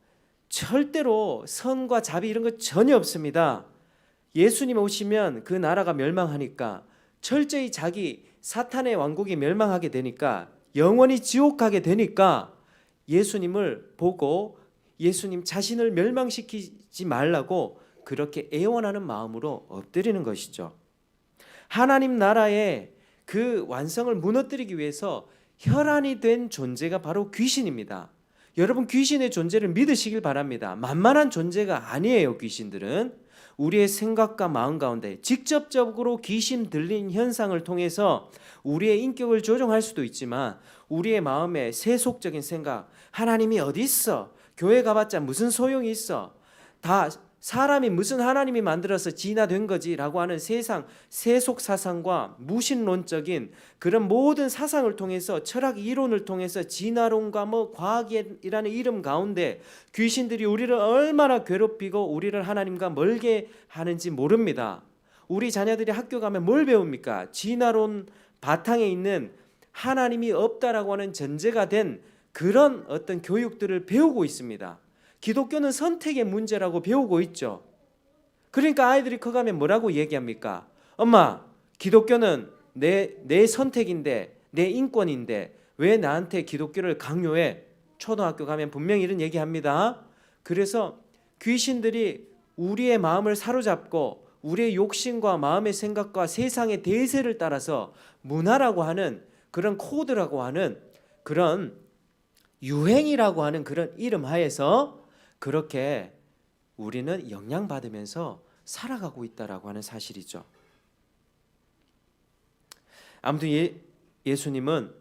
절대로 선과 자비 이런 거 전혀 없습니다. 예수님 오시면 그 나라가 멸망하니까 철저히 자기 사탄의 왕국이 멸망하게 되니까 영원히 지옥 가게 되니까 예수님을 보고 예수님 자신을 멸망시키지 말라고 그렇게 애원하는 마음으로 엎드리는 것이죠. 하나님 나라의 그 완성을 무너뜨리기 위해서 혈안이 된 존재가 바로 귀신입니다. 여러분 귀신의 존재를 믿으시길 바랍니다. 만만한 존재가 아니에요. 귀신들은 우리의 생각과 마음 가운데 직접적으로 귀신 들린 현상을 통해서 우리의 인격을 조종할 수도 있지만 우리의 마음의 세속적인 생각, 하나님이 어디 있어? 교회 가봤자 무슨 소용이 있어? 다 사람이 무슨 하나님이 만들어서 진화된 거지라고 하는 세상 세속 사상과 무신론적인 그런 모든 사상을 통해서 철학 이론을 통해서 진화론과 뭐 과학이라는 이름 가운데 귀신들이 우리를 얼마나 괴롭히고 우리를 하나님과 멀게 하는지 모릅니다. 우리 자녀들이 학교 가면 뭘 배웁니까? 진화론 바탕에 있는 하나님이 없다라고 하는 전제가 된 그런 어떤 교육들을 배우고 있습니다. 기독교는 선택의 문제라고 배우고 있죠. 그러니까 아이들이 커가면 뭐라고 얘기합니까? 엄마, 기독교는 내 선택인데, 내 인권인데 왜 나한테 기독교를 강요해? 초등학교 가면 분명히 이런 얘기합니다. 그래서 귀신들이 우리의 마음을 사로잡고 우리의 욕심과 마음의 생각과 세상의 대세를 따라서 문화라고 하는 그런 코드라고 하는 그런 유행이라고 하는 그런 이름 하에서 그렇게 우리는 영향받으면서 살아가고 있다라고 하는 사실이죠. 아무튼 예수님은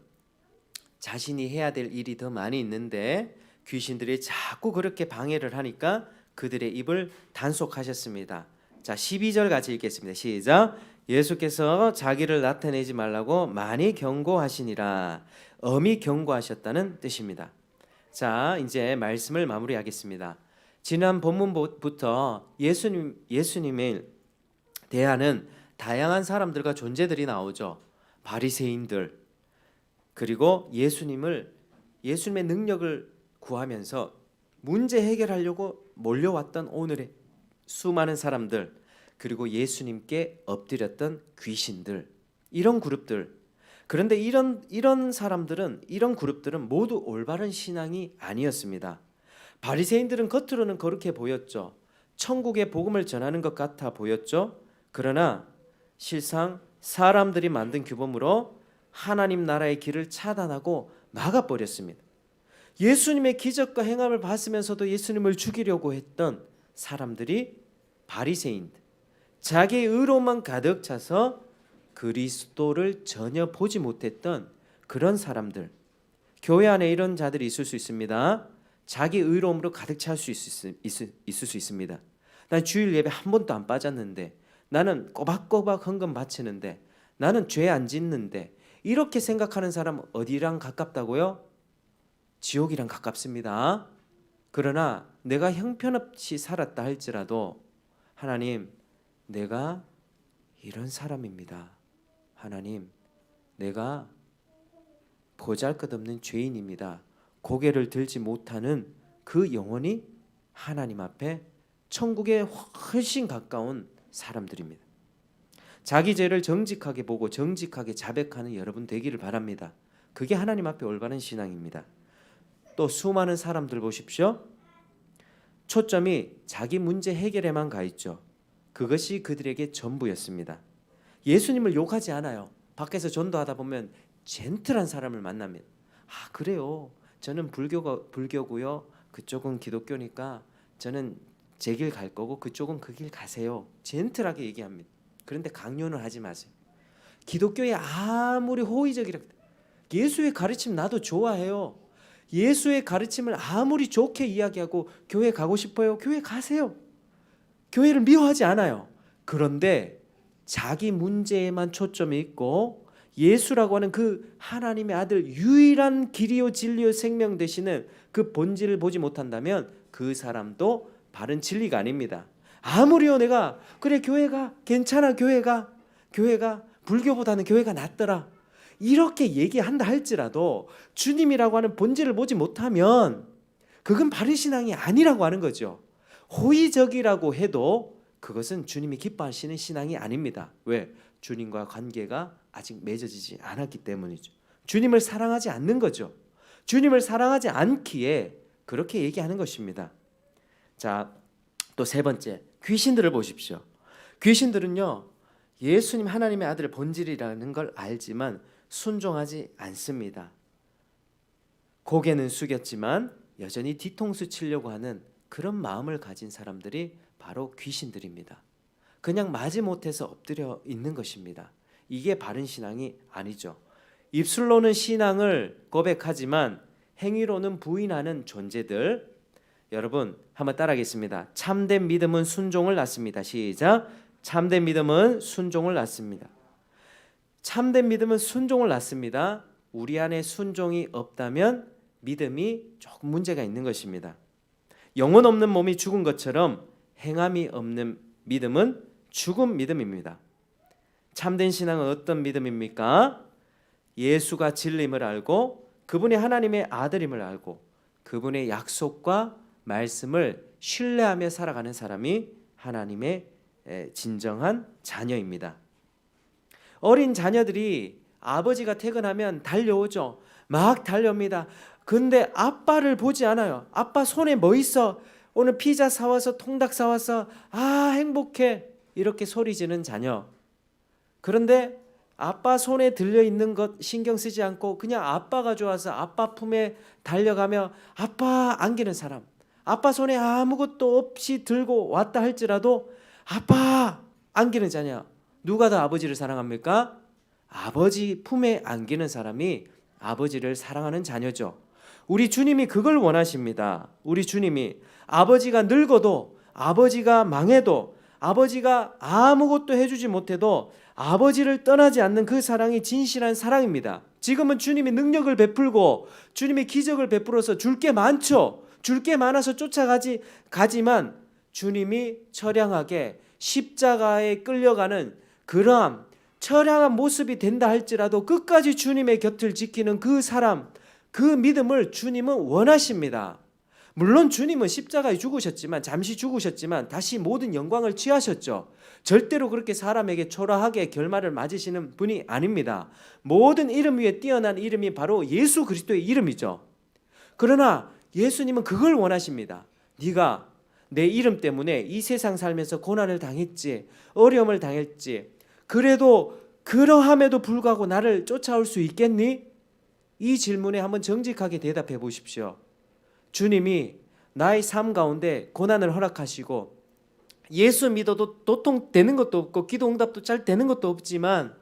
자신이 해야 될 일이 더 많이 있는데 귀신들이 자꾸 그렇게 방해를 하니까 그들의 입을 단속하셨습니다. 자, 12절 같이 읽겠습니다. 시작. 예수께서 자기를 나타내지 말라고 많이 경고하시니라. 엄히 경고하셨다는 뜻입니다. 자, 이제 말씀을 마무리하겠습니다. 지난 본문부터 예수님을 대하는 다양한 사람들과 존재들이 나오죠. 바리새인들, 그리고 예수님의 능력을 구하면서 문제 해결하려고 몰려왔던 오늘의 수많은 사람들, 그리고 예수님께 엎드렸던 귀신들, 이런 그룹들. 그런데 이런 사람들은, 이런 그룹들은 모두 올바른 신앙이 아니었습니다. 바리새인들은 겉으로는 그렇게 보였죠. 천국의 복음을 전하는 것 같아 보였죠. 그러나 실상 사람들이 만든 규범으로 하나님 나라의 길을 차단하고 막아버렸습니다. 예수님의 기적과 행함을 봤으면서도 예수님을 죽이려고 했던 사람들이 바리새인들, 자기의 의로만 가득 차서 그리스도를 전혀 보지 못했던 그런 사람들. 교회 안에 이런 자들이 있을 수 있습니다. 자기 의로움으로 가득 찰 수 있을 수 있습니다. 난 주일 예배 한 번도 안 빠졌는데, 나는 꼬박꼬박 헌금 바치는데, 나는 죄 안 짓는데, 이렇게 생각하는 사람 어디랑 가깝다고요? 지옥이랑 가깝습니다. 그러나 내가 형편없이 살았다 할지라도 하나님, 내가 이런 사람입니다. 하나님, 내가 보잘것없는 죄인입니다. 고개를 들지 못하는 그 영혼이 하나님 앞에 천국에 훨씬 가까운 사람들입니다. 자기 죄를 정직하게 보고 정직하게 자백하는 여러분 되기를 바랍니다. 그게 하나님 앞에 올바른 신앙입니다. 또 수많은 사람들 보십시오. 초점이 자기 문제 해결에만 가 있죠. 그것이 그들에게 전부였습니다. 예수님을 욕하지 않아요. 밖에서 전도하다 보면 젠틀한 사람을 만나면, 아, 그래요, 저는 불교고요, 그쪽은 기독교니까 저는 제 길 갈 거고 그쪽은 그 길 가세요. 젠틀하게 얘기합니다. 그런데 강요는 하지 마세요. 기독교에 아무리 호의적이라, 예수의 가르침 나도 좋아해요. 예수의 가르침을 아무리 좋게 이야기하고 교회 가고 싶어요, 교회 가세요. 교회를 미워하지 않아요. 그런데 자기 문제에만 초점이 있고 예수라고 하는 그 하나님의 아들, 유일한 길이요 진리요 생명 되시는 그 본질을 보지 못한다면 그 사람도 바른 진리가 아닙니다. 아무리요 내가 그래 교회가 괜찮아, 교회가 불교보다는 교회가 낫더라, 이렇게 얘기한다 할지라도 주님이라고 하는 본질을 보지 못하면 그건 바른 신앙이 아니라고 하는 거죠. 호의적이라고 해도 그것은 주님이 기뻐하시는 신앙이 아닙니다. 왜? 주님과 관계가 아직 맺어지지 않았기 때문이죠. 주님을 사랑하지 않는 거죠. 주님을 사랑하지 않기에 그렇게 얘기하는 것입니다. 자, 또 세 번째, 귀신들을 보십시오. 귀신들은요, 예수님 하나님의 아들 본질이라는 걸 알지만 순종하지 않습니다. 고개는 숙였지만 여전히 뒤통수 치려고 하는 그런 마음을 가진 사람들이 바로 귀신들입니다. 그냥 마지못해서 엎드려 있는 것입니다. 이게 바른 신앙이 아니죠. 입술로는 신앙을 고백하지만 행위로는 부인하는 존재들, 여러분 한번 따라하겠습니다. 참된 믿음은 순종을 낳습니다. 시작. 참된 믿음은 순종을 낳습니다. 참된 믿음은 순종을 낳습니다. 우리 안에 순종이 없다면 믿음이 조금 문제가 있는 것입니다. 영혼 없는 몸이 죽은 것처럼 행함이 없는 믿음은 죽은 믿음입니다. 참된 신앙은 어떤 믿음입니까? 예수가 진리임을 알고 그분이 하나님의 아들임을 알고 그분의 약속과 말씀을 신뢰하며 살아가는 사람이 하나님의 진정한 자녀입니다. 어린 자녀들이 아버지가 퇴근하면 달려오죠. 막 달려옵니다. 근데 아빠를 보지 않아요. 아빠 손에 뭐 있어? 오늘 피자 사와서 통닭 사와서 아 행복해 이렇게 소리지는 자녀. 그런데 아빠 손에 들려있는 것 신경 쓰지 않고 그냥 아빠가 좋아서 아빠 품에 달려가며 아빠 안기는 사람, 아빠 손에 아무것도 없이 들고 왔다 할지라도 아빠 안기는 자녀. 누가 더 아버지를 사랑합니까? 아버지 품에 안기는 사람이 아버지를 사랑하는 자녀죠. 우리 주님이 그걸 원하십니다. 우리 주님이 아버지가 늙어도 아버지가 망해도 아버지가 아무것도 해주지 못해도 아버지를 떠나지 않는 그 사랑이 진실한 사랑입니다. 지금은 주님이 능력을 베풀고 주님이 기적을 베풀어서 줄 게 많죠. 줄 게 많아서 가지만 주님이 처량하게 십자가에 끌려가는 그러한 처량한 모습이 된다 할지라도 끝까지 주님의 곁을 지키는 그 사람, 그 믿음을 주님은 원하십니다. 물론 주님은 십자가에 죽으셨지만 잠시 죽으셨지만 다시 모든 영광을 취하셨죠. 절대로 그렇게 사람에게 초라하게 결말을 맞으시는 분이 아닙니다. 모든 이름 위에 뛰어난 이름이 바로 예수 그리스도의 이름이죠. 그러나 예수님은 그걸 원하십니다. 네가 내 이름 때문에 이 세상 살면서 고난을 당했지, 어려움을 당했지, 그래도 그러함에도 불구하고 나를 쫓아올 수 있겠니? 이 질문에 한번 정직하게 대답해 보십시오. 주님이 나의 삶 가운데 고난을 허락하시고 예수 믿어도 도통 되는 것도 없고 기도 응답도 잘 되는 것도 없지만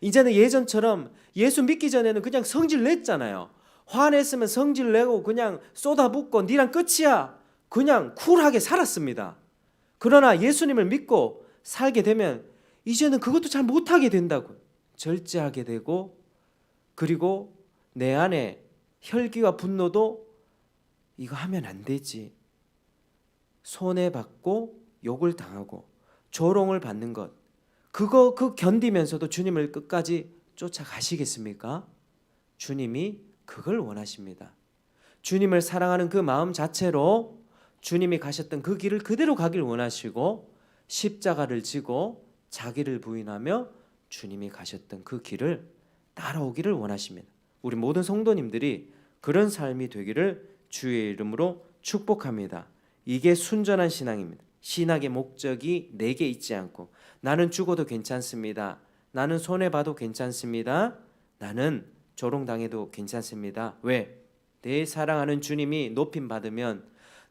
이제는 예전처럼 예수 믿기 전에는 그냥 성질 냈잖아요. 화냈으면 성질 내고 그냥 쏟아붓고 니랑 끝이야. 그냥 쿨하게 살았습니다. 그러나 예수님을 믿고 살게 되면 이제는 그것도 잘 못하게 된다고. 절제하게 되고 그리고 내 안에 혈기와 분노도 이거 하면 안 되지. 손해받고 욕을 당하고 조롱을 받는 것. 그거 견디면서도 주님을 끝까지 쫓아가시겠습니까? 주님이 그걸 원하십니다. 주님을 사랑하는 그 마음 자체로 주님이 가셨던 그 길을 그대로 가길 원하시고 십자가를 지고 자기를 부인하며 주님이 가셨던 그 길을 따라오기를 원하십니다. 우리 모든 성도님들이 그런 삶이 되기를 주의 이름으로 축복합니다. 이게 순전한 신앙입니다. 신학의 목적이 내게 있지 않고 나는 죽어도 괜찮습니다. 나는 손해봐도 괜찮습니다. 나는 조롱당해도 괜찮습니다. 왜? 내 사랑하는 주님이 높임받으면,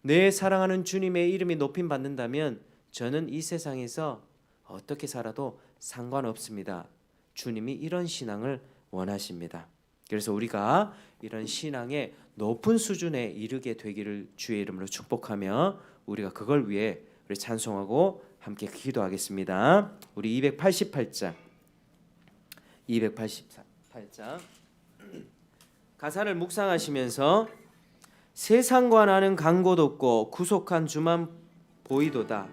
내 사랑하는 주님의 이름이 높임받는다면 저는 이 세상에서 어떻게 살아도 상관없습니다. 주님이 이런 신앙을 원하십니다. 그래서 우리가 이런 신앙의 높은 수준에 이르게 되기를 주의 이름으로 축복하며 우리가 그걸 위해 우리 찬송하고 함께 기도하겠습니다. 우리 288장 가사를 묵상하시면서 세상과 나는 간 곳 없고 구속한 주만 보이도다.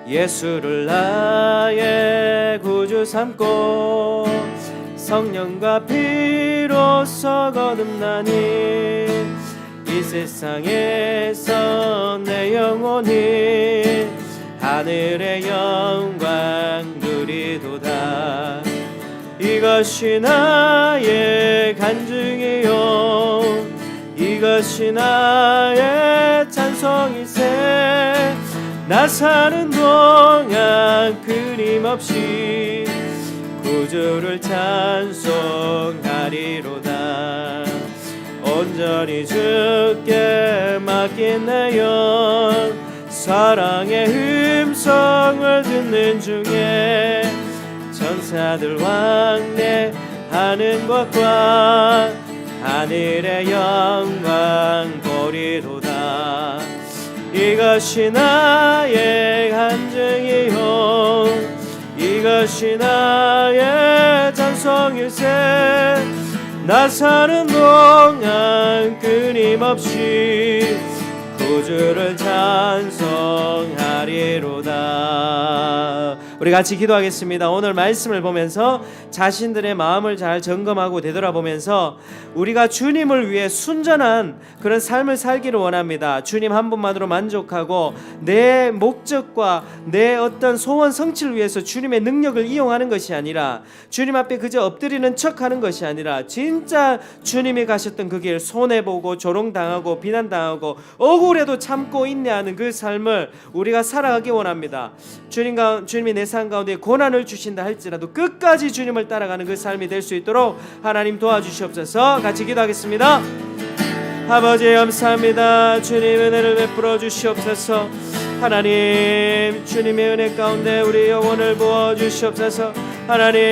예수를 나의 구주 삼고 성령과 피로써 거듭나니 이 세상에서 내 영혼이 하늘의 영광 누리도다. 이것이 나의 간증이요 이것이 나의 찬송이세. 나 사는 동안 끊임없이 구주를 찬송하리로다. 온전히 주께 맡긴 내 영 사랑의 음성을 듣는 중에 저 천사들 왕래하는 것과 하늘의 영광 보리로다. 이것이 나의 간증이요 이것이 나의 찬송일세. 나 사는 동안 끊임없이 구주를 찬송하리로다. 우리 같이 기도하겠습니다. 오늘 말씀을 보면서 자신들의 마음을 잘 점검하고 되돌아보면서 우리가 주님을 위해 순전한 그런 삶을 살기를 원합니다. 주님 한 분만으로 만족하고 내 목적과 내 어떤 소원 성취를 위해서 주님의 능력을 이용하는 것이 아니라 주님 앞에 그저 엎드리는 척하는 것이 아니라 진짜 주님이 가셨던 그 길 손해보고 조롱당하고 비난당하고 억울해도 참고 인내하는 그 삶을 우리가 살아가기 원합니다. 주님이 내 삶 가운데 고난을 주신다 할지라도 끝까지 주님을 따라가는 그 삶이 될 수 있도록 하나님 도와주시옵소서. 같이 기도하겠습니다. 아버지 감사합니다. 주님 은혜를 베풀어 주시옵소서. 하나님 주님의 은혜 가운데 우리 영혼을 부어 주시옵소서. 하나님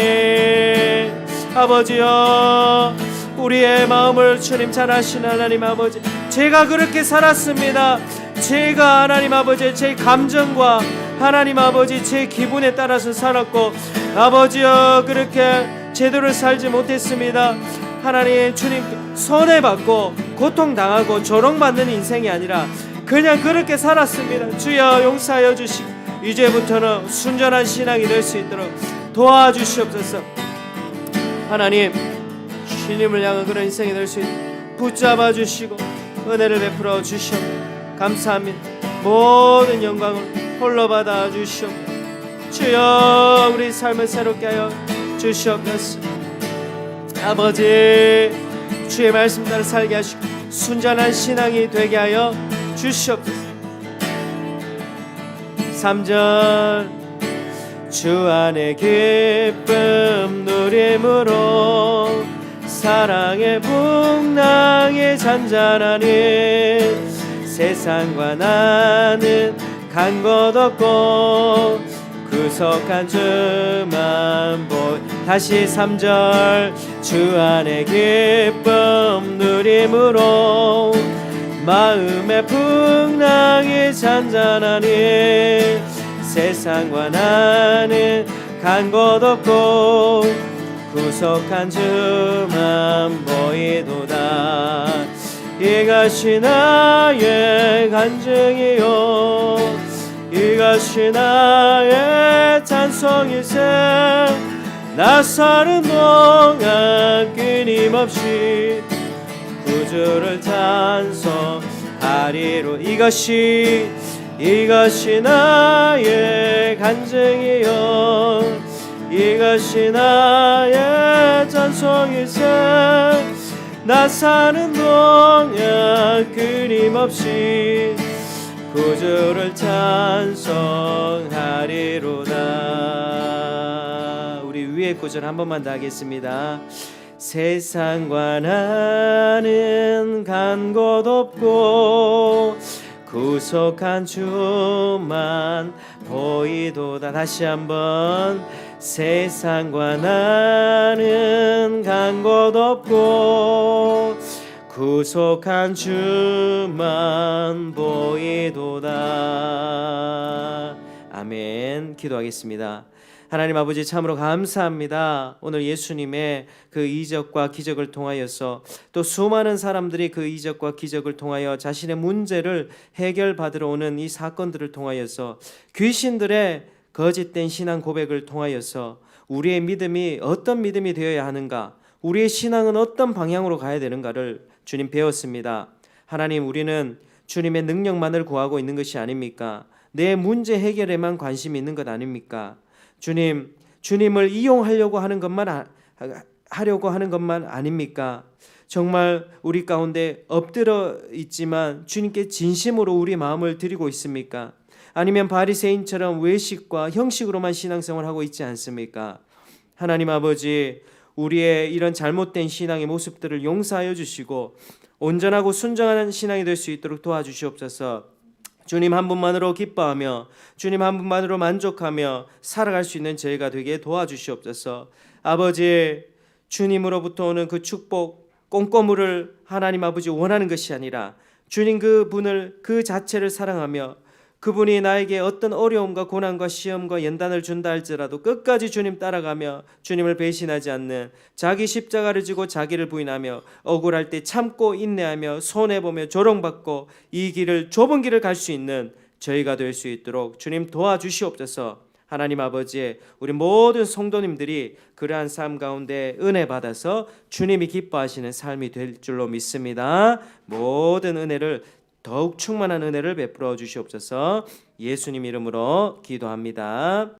아버지여 우리의 마음을 주님 잘 아시는 하나님 아버지, 제가 그렇게 살았습니다. 제가 하나님 아버지 제 감정과 하나님 아버지 제 기분에 따라서 살았고 아버지여 그렇게 제대로 살지 못했습니다. 하나님 주님 손해받고 고통당하고 조롱받는 인생이 아니라 그냥 그렇게 살았습니다. 주여 용서하여 주시고 이제부터는 순전한 신앙이 될 수 있도록 도와주시옵소서. 하나님 주님을 향한 그런 인생이 될 수 있도록 붙잡아 주시고 은혜를 베풀어 주시옵소서. 감사합니다. 모든 영광을 홀로 받아 주시옵소서. 주여 우리 삶을 새롭게 하여 주시옵소서. 아버지 주의 말씀 따라 살게 하시고 순전한 신앙이 되게 하여 주시옵소서. 3절 주 안에 기쁨 누림으로 사랑의 풍랑에 잔잔하니 세상과 나는 간 것 없고 구속한 주만 다시 3절 주 안에 기쁨 누림으로 마음의 풍랑이 잔잔하니 세상과 나는 간 것 없고 구속한 주만 보이도다. 이것이 나의 간증이요 이것이 나의 찬송일세. 나 사는 동안 끊임없이 구주를 찬송하리로. 이것이 나의 간증이요 이것이 나의 찬송일세. 나 사는 동안 끊임없이 구주를 찬송하리로다. 우리 위에 구절 한 번만 더 하겠습니다. 세상과 나는 간 곳 없고 구속한 주만 보이도다. 다시 한번 세상과 나는 간 곳 없고 구속한 주만 보이도다. 아멘. 기도하겠습니다. 하나님 아버지 참으로 감사합니다. 오늘 예수님의 그 이적과 기적을 통하여서 또 수많은 사람들이 그 이적과 기적을 통하여 자신의 문제를 해결받으러 오는 이 사건들을 통하여서 귀신들의 거짓된 신앙 고백을 통하여서 우리의 믿음이 어떤 믿음이 되어야 하는가, 우리의 신앙은 어떤 방향으로 가야 되는가를 주님 배웠습니다. 하나님 우리는 주님의 능력만을 구하고 있는 것이 아닙니까? 내 문제 해결에만 관심이 있는 것 아닙니까? 주님을 이용하려고 하는 것만 아닙니까? 정말 우리 가운데 엎드려 있지만 주님께 진심으로 우리 마음을 드리고 있습니까? 아니면 바리새인처럼 외식과 형식으로만 신앙생활하고 있지 않습니까? 하나님 아버지 우리의 이런 잘못된 신앙의 모습들을 용서하여 주시고 온전하고 순정한 신앙이 될 수 있도록 도와주시옵소서. 주님 한 분만으로 기뻐하며 주님 한 분만으로 만족하며 살아갈 수 있는 저희가 되게 도와주시옵소서. 아버지, 주님으로부터 오는 그 축복 꼼꼼을 하나님 아버지 원하는 것이 아니라 주님 그분을 그 자체를 사랑하며 그분이 나에게 어떤 어려움과 고난과 시험과 연단을 준다 할지라도 끝까지 주님 따라가며 주님을 배신하지 않는, 자기 십자가를 지고 자기를 부인하며 억울할 때 참고 인내하며 손해보며 조롱받고 이 길을, 좁은 길을 갈 수 있는 저희가 될 수 있도록 주님 도와주시옵소서. 하나님 아버지, 우리 모든 성도님들이 그러한 삶 가운데 은혜 받아서 주님이 기뻐하시는 삶이 될 줄로 믿습니다. 모든 은혜를, 더욱 충만한 은혜를 베풀어 주시옵소서. 예수님 이름으로 기도합니다.